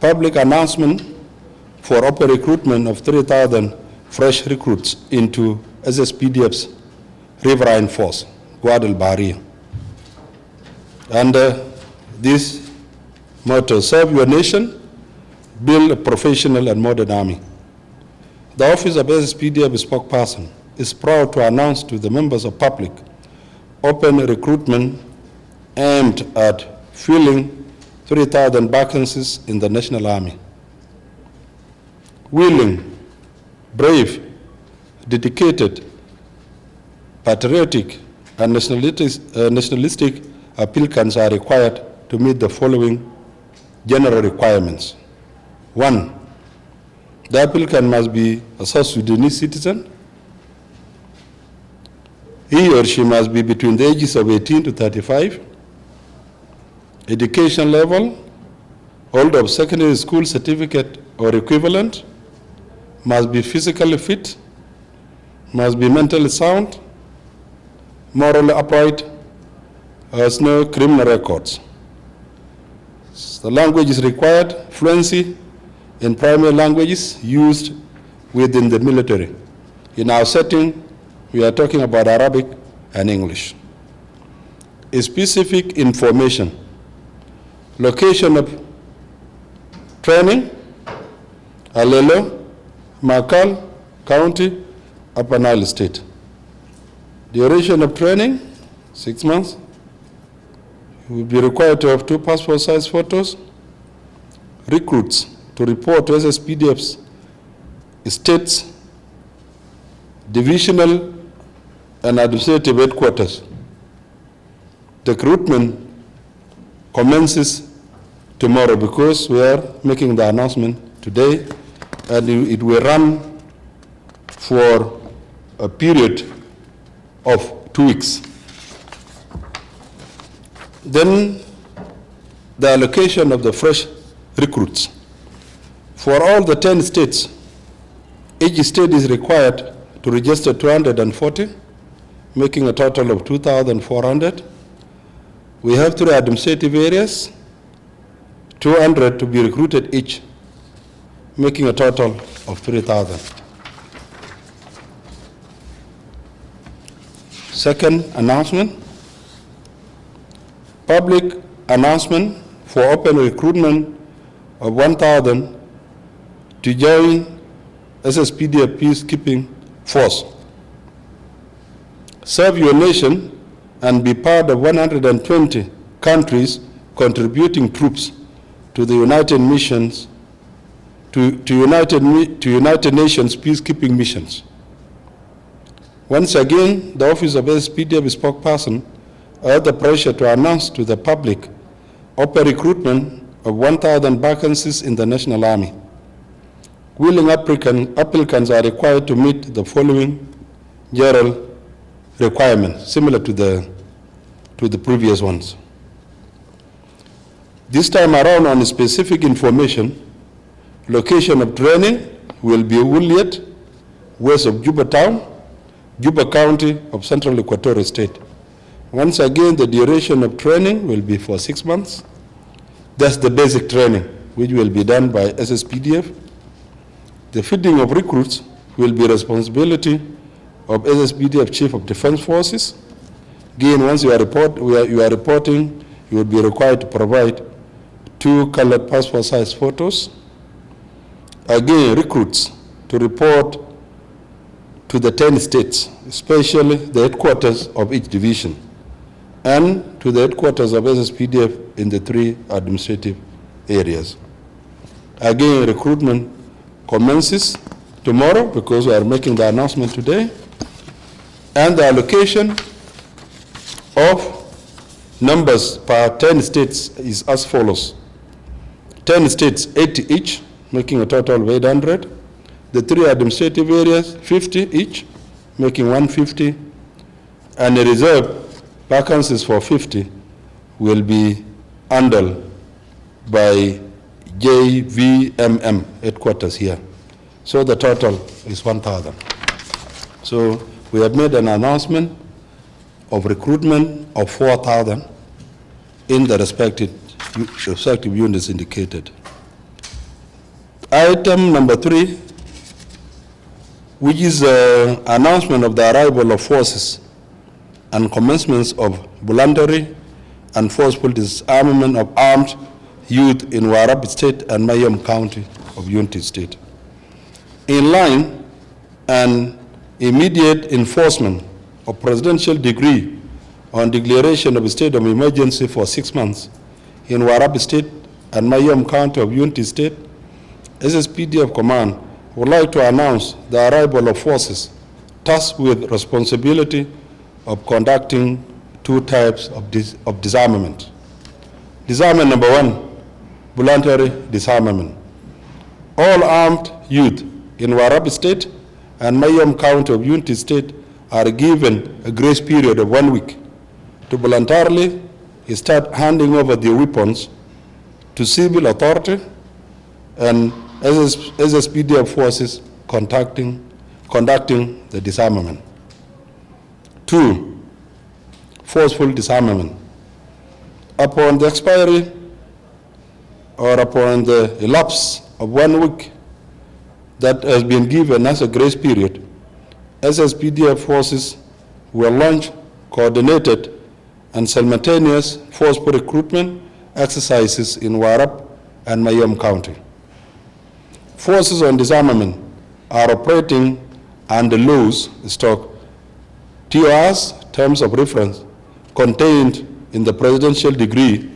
public announcement for open recruitment of 3,000 fresh recruits into SSPDF's Riverine force, Guadal Bahria. Under this motto, serve your nation, build a professional and modern army. The Office of SSPDF spokesperson is proud to announce to the members of public open recruitment aimed at filling 3,000 vacancies in the National Army. Willing, brave, dedicated, patriotic, and nationalistic applicants are required to meet the following general requirements. 1, the applicant must be a South Sudanese citizen. He or she must be between the ages of 18 to 35. Education level, holder of secondary school certificate or equivalent, must be physically fit, must be mentally sound, morally upright, has no criminal records. The language is required, fluency in primary languages used within the military. In our setting, we are talking about Arabic and English. A specific information, location of training, Alelo, Makal County, Upper Nile State. Duration of training, 6 months. You will be required to have 2 passport-size photos. Recruits to report to SSPDF's states, divisional and administrative headquarters. The recruitment commences tomorrow because we are making the announcement today, and it will run for a period of 2 weeks. Then the allocation of the fresh recruits. For all the 10 states, each state is required to register 240, making a total of 2,400. We have 3 administrative areas, 200 to be recruited each, making a total of 3,000. Second announcement, public announcement for open recruitment of 1,000 to join SSPDF Peacekeeping Force. Serve your nation and be part of 120 countries contributing troops to the United Nations peacekeeping missions. Once again, the Office of SSPDF spokesperson urged the pressure to announce to the public open recruitment of 1,000 vacancies in the National Army. Willing applicants are required to meet the following general requirements, similar to the previous ones. This time around, on specific information, location of training will be Wuliet, west of Juba Town, Juba County of Central Equatorial State. Once again, the duration of training will be for 6 months. That's the basic training, which will be done by SSPDF. The feeding of recruits will be responsibility of SSPDF Chief of Defense Forces. Again, once you are reporting, you will be required to provide 2 colored passport-size photos. Again, recruits to report to the 10 states, especially the headquarters of each division, and to the headquarters of SSPDF in the 3 administrative areas. Again, recruitment commences tomorrow because we are making the announcement today, and the allocation of numbers per 10 states is as follows. 10 states, 80 each, making a total of 800. The 3 administrative areas, 50 each, making 150. And the reserve vacancies for 50 will be handled by JVMM headquarters here. So the total is 1,000. So we have made an announcement of recruitment of 4,000 in the respective units indicated. Item number 3, which is announcement of the arrival of forces and commencements of voluntary and forceful disarmament of armed youth in Warrap State and Mayom County of Unity State. In line and immediate enforcement of presidential decree on declaration of a state of emergency for 6 months in Warrap State and Mayom County of Unity State, SSPDF Command would like to announce the arrival of forces tasked with responsibility of conducting 2 types of disarmament. Disarmament number 1, voluntary disarmament. All armed youth in Warrap State and Mayom County of Unity State are given a grace period of 1 week to voluntarily start handing over their weapons to civil authority and SSPDF forces conducting the disarmament. 2, forceful disarmament. Upon the expiry or upon the elapse of 1 week that has been given as a grace period, SSPDF forces will launch coordinated and simultaneous forceful recruitment exercises in Warrap and Mayom County. Forces on disarmament are operating under laws, TORs, terms of reference, contained in the presidential decree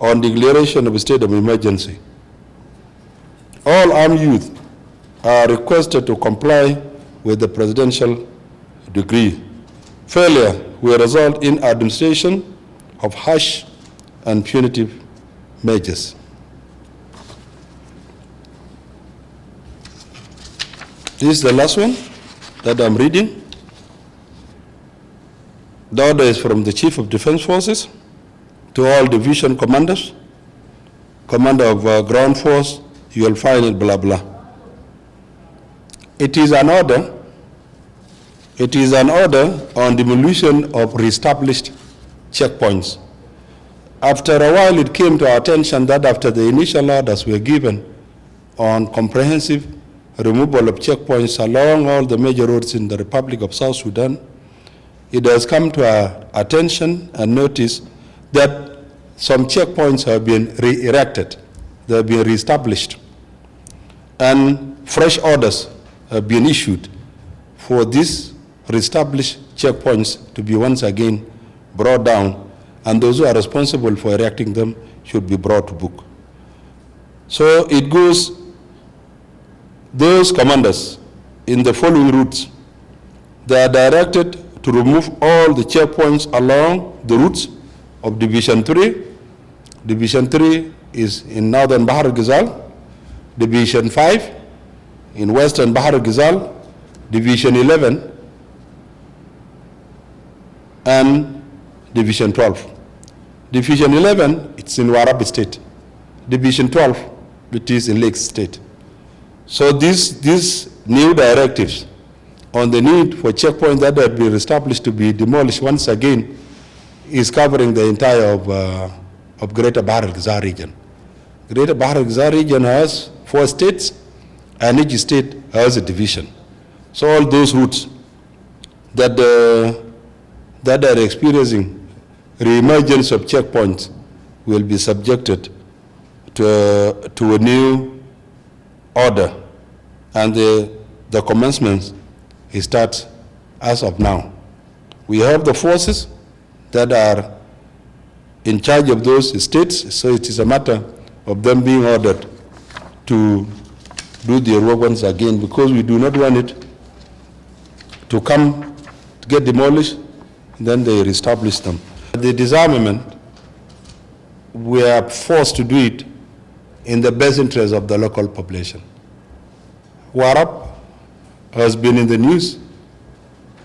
on declaration of a state of emergency. All armed youth are requested to comply with the presidential decree. Failure will result in administration of harsh and punitive measures. This is the last one that I'm reading. The order is from the Chief of Defense Forces to all division commanders, commander of ground force, you will find it blah blah. It is an order on demolition of reestablished checkpoints. After a while, it came to our attention that after the initial orders were given on comprehensive removal of checkpoints along all the major roads in the Republic of South Sudan, it has come to our attention and notice that some checkpoints have been re-erected, they have been reestablished, and fresh orders have been issued for these reestablished checkpoints to be once again brought down, and those who are responsible for erecting them should be brought to book. So it goes, those commanders in the following routes, they are directed to remove all the checkpoints along the routes of Division 3. Division 3 is in northern Bahar Ghazal, Division 5 in western Bahar Ghazal, Division 11, and Division 12. Division 11, it's in Warrap State. Division 12, it is in Lake State. So these new directives on the need for checkpoints that have been established to be demolished once again is covering the entire of Greater Bahar Ghazal region. Greater Bahar Ghazal region has 4 states, and each state has a division. So all those routes that are experiencing re-emergence of checkpoints will be subjected to a new order, and the commencement starts as of now. We have the forces that are in charge of those states, so it is a matter of them being ordered to do their work once again, because we do not want it to come to get demolished, then they reestablish them. The disarmament, we are forced to do it in the best interest of the local population. Warrap has been in the news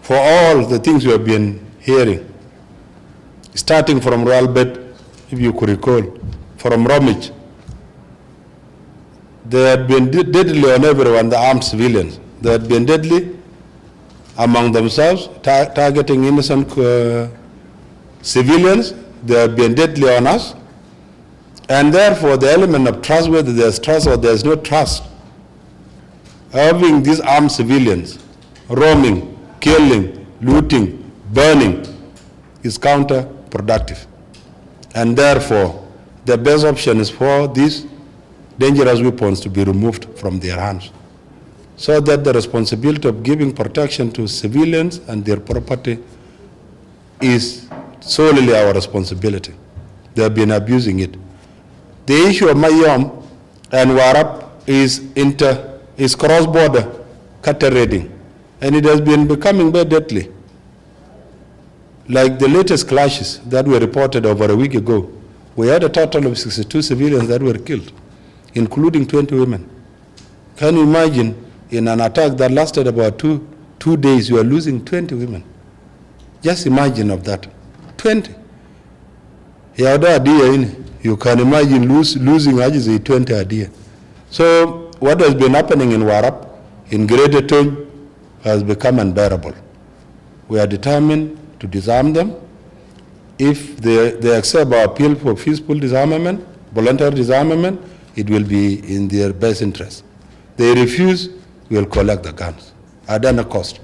for all the things we have been hearing, starting from Royal Bed, if you could recall, from Romich. They had been deadly on everyone, the armed civilians. They had been deadly among themselves, targeting innocent civilians. They had been deadly on us. And therefore, the element of trust, whether there's trust or there's no trust, having these armed civilians roaming, killing, looting, burning is counterproductive. And therefore, the best option is for these dangerous weapons to be removed from their hands, so that the responsibility of giving protection to civilians and their property is solely our responsibility. They have been abusing it. The issue of Mayom and Warrap is cross-border cattle raiding, and it has been becoming very deadly. Like the latest clashes that were reported over a week ago, we had a total of 62 civilians that were killed, including 20 women. Can you imagine, in an attack that lasted about two days, you are losing 20 women? Just imagine of that, 20. You can imagine losing 20 idea. So what has been happening in Warrap, in Greater Tone, has become unbearable. We are determined to disarm them. If they accept our appeal for peaceful disarmament, voluntary disarmament, it will be in their best interest. They refuse, we will collect the guns at any cost.